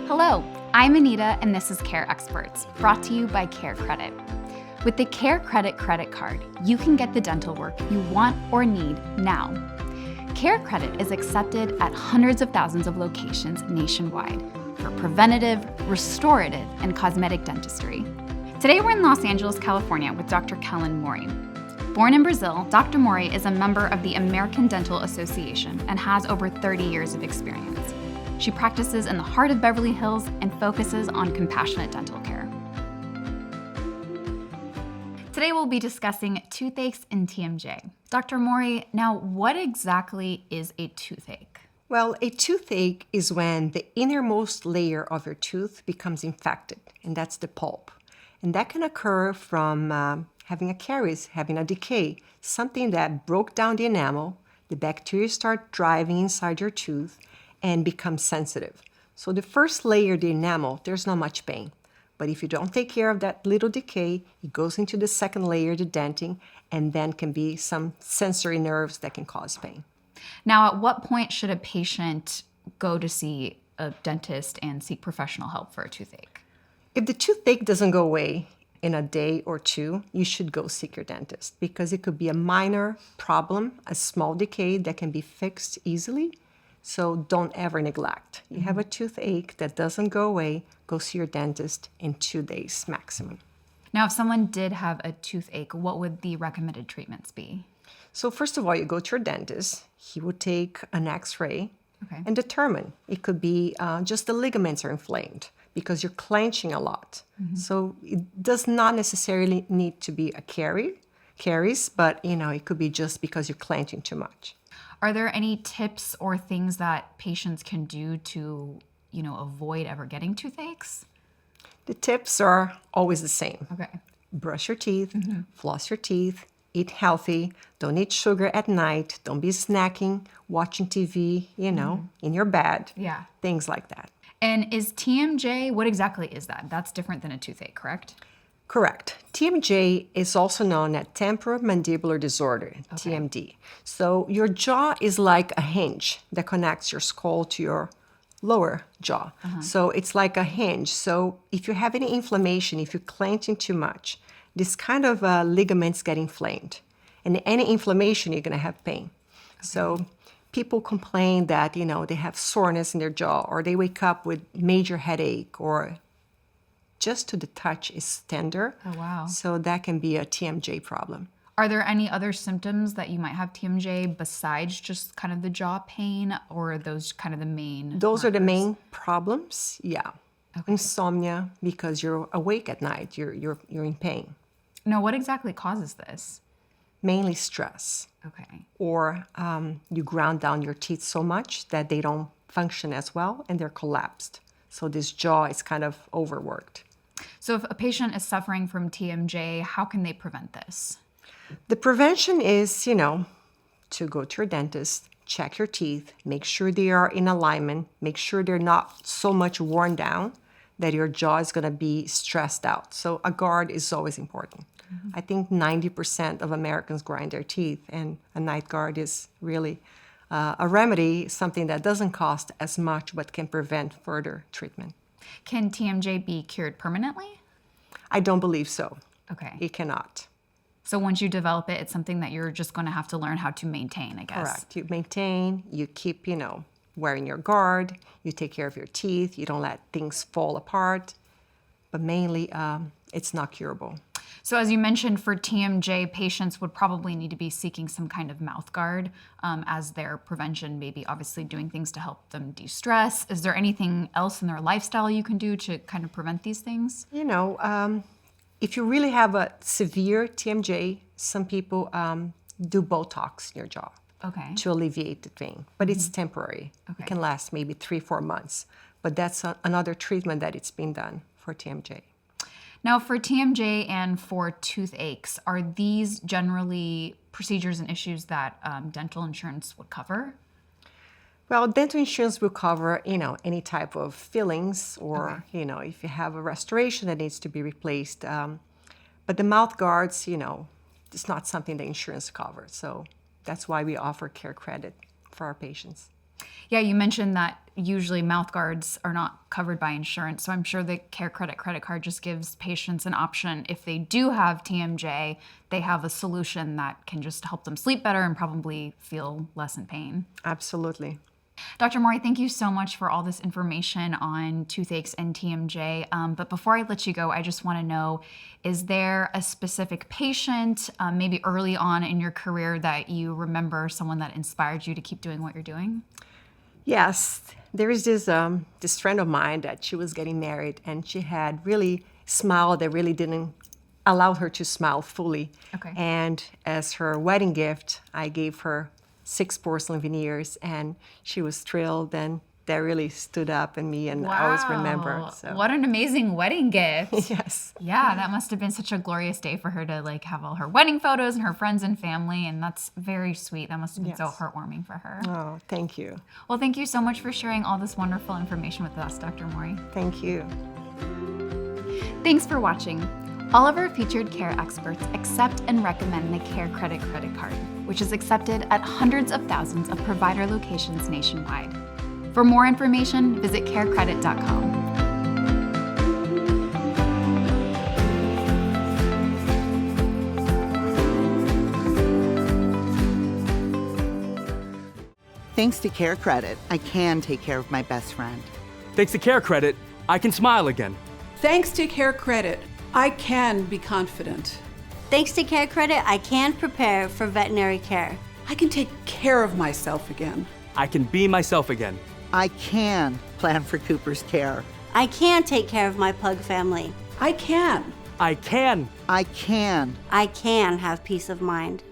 Hello, I'm Anita, and this is Care Experts, brought to you by CareCredit. With the CareCredit credit card, you can get the dental work you want or need now. CareCredit is accepted at hundreds of thousands of locations nationwide for preventative, restorative, and cosmetic dentistry. Today we're in Los Angeles, California with Dr. Kellen Mori. Born in Brazil, Dr. Mori is a member of the American Dental Association and has over 30 years of experience. She practices in the heart of Beverly Hills and focuses on compassionate dental care. Today we'll be discussing toothaches and TMJ. Dr. Mori, now what exactly is a toothache? Well, a toothache is when the innermost layer of your tooth becomes infected, and that's the pulp. And that can occur from having a caries, having a decay, something that broke down the enamel, the bacteria start driving inside your tooth, and become sensitive. So the first layer, the enamel, there's not much pain. But if you don't take care of that little decay, it goes into the second layer, the dentin, and then can be some sensory nerves that can cause pain. Now, at what point should a patient go to see a dentist and seek professional help for a toothache? If the toothache doesn't go away in a day or two, you should go seek your dentist because it could be a minor problem, a small decay that can be fixed easily. So don't ever neglect. You have a toothache that doesn't go away, go see your dentist in 2 days maximum. Now, if someone did have a toothache, what would the recommended treatments be? So first of all, you go to your dentist. He will take an x-ray and determine. It could be just the ligaments are inflamed because you're clenching a lot. So it does not necessarily need to be a caries, but it could be just because you're clenching too much. Are there any tips or things that patients can do to, avoid ever getting toothaches? The tips are always the same. Okay. Brush your teeth, floss your teeth, eat healthy, don't eat sugar at night, don't be snacking, watching TV, in your bed. Yeah. Things like that. And is TMJ, what exactly is that? That's different than a toothache, correct? Correct. TMJ is also known as temporomandibular disorder, TMD. So your jaw is like a hinge that connects your skull to your lower jaw. So it's like a hinge. So if you have any inflammation, if you're clenching too much, this kind of ligaments get inflamed. And any inflammation, you're going to have pain. So people complain that, they have soreness in their jaw or they wake up with major headache or just to the touch is tender. Oh, wow. So that can be a TMJ problem. Are there any other symptoms that you might have TMJ besides just kind of the jaw pain, or are those kind of the main? Those are the main problems, yeah. Okay. Insomnia, because you're awake at night, you're in pain. Now, what exactly causes this? Mainly stress. Okay. Or you ground down your teeth so much that they don't function as well and they're collapsed. So this jaw is kind of overworked. So if a patient is suffering from TMJ, how can they prevent this? The prevention is, to go to your dentist, check your teeth, make sure they are in alignment, make sure they're not so much worn down that your jaw is going to be stressed out. So a guard is always important. I think 90% of Americans grind their teeth, and a night guard is really a remedy, something that doesn't cost as much but can prevent further treatment. Can TMJ be cured permanently? I don't believe so. Okay. It cannot. So once you develop it, it's something that you're just going to have to learn how to maintain, I guess. Correct. You maintain, you keep, wearing your guard, you take care of your teeth, you don't let things fall apart, but mainly it's not curable. So as you mentioned, for TMJ, patients would probably need to be seeking some kind of mouth guard as their prevention, maybe obviously doing things to help them de-stress. Is there anything else in their lifestyle you can do to kind of prevent these things? If you really have a severe TMJ, some people do Botox in your jaw to alleviate the pain, but it's temporary. It can last maybe 3-4 months, but that's another treatment that it's been done for TMJ. Now, for TMJ and for toothaches, are these generally procedures and issues that dental insurance would cover? Well, dental insurance will cover, any type of fillings or, if you have a restoration that needs to be replaced. But the mouth guards, it's not something the insurance covers. So that's why we offer CareCredit for our patients. Yeah, you mentioned that usually mouth guards are not covered by insurance. So I'm sure the CareCredit credit card just gives patients an option. If they do have TMJ, they have a solution that can just help them sleep better and probably feel less in pain. Absolutely. Dr. Mori, thank you so much for all this information on toothaches and TMJ. But before I let you go, I just want to know, is there a specific patient, maybe early on in your career, that you remember, someone that inspired you to keep doing what you're doing? Yes, there is this friend of mine that she was getting married, and she had really smile that really didn't allow her to smile fully. Okay. And as her wedding gift, I gave her 6 porcelain veneers, and she was thrilled, and that really stood up in me, and I always remember. So. What an amazing wedding gift. Yes. Yeah, that must have been such a glorious day for her to like have all her wedding photos and her friends and family, and that's very sweet. That must have been so heartwarming for her. Oh, thank you. Well, thank you so much for sharing all this wonderful information with us, Dr. Mori. Thank you. Thanks for watching. All of our featured care experts accept and recommend the CareCredit credit card, which is accepted at hundreds of thousands of provider locations nationwide. For more information, visit carecredit.com. Thanks to CareCredit, I can take care of my best friend. Thanks to CareCredit, I can smile again. Thanks to CareCredit, I can be confident. Thanks to CareCredit, I can prepare for veterinary care. I can take care of myself again. I can be myself again. I can plan for Cooper's care. I can take care of my pug family. I can. I can. I can. I can have peace of mind.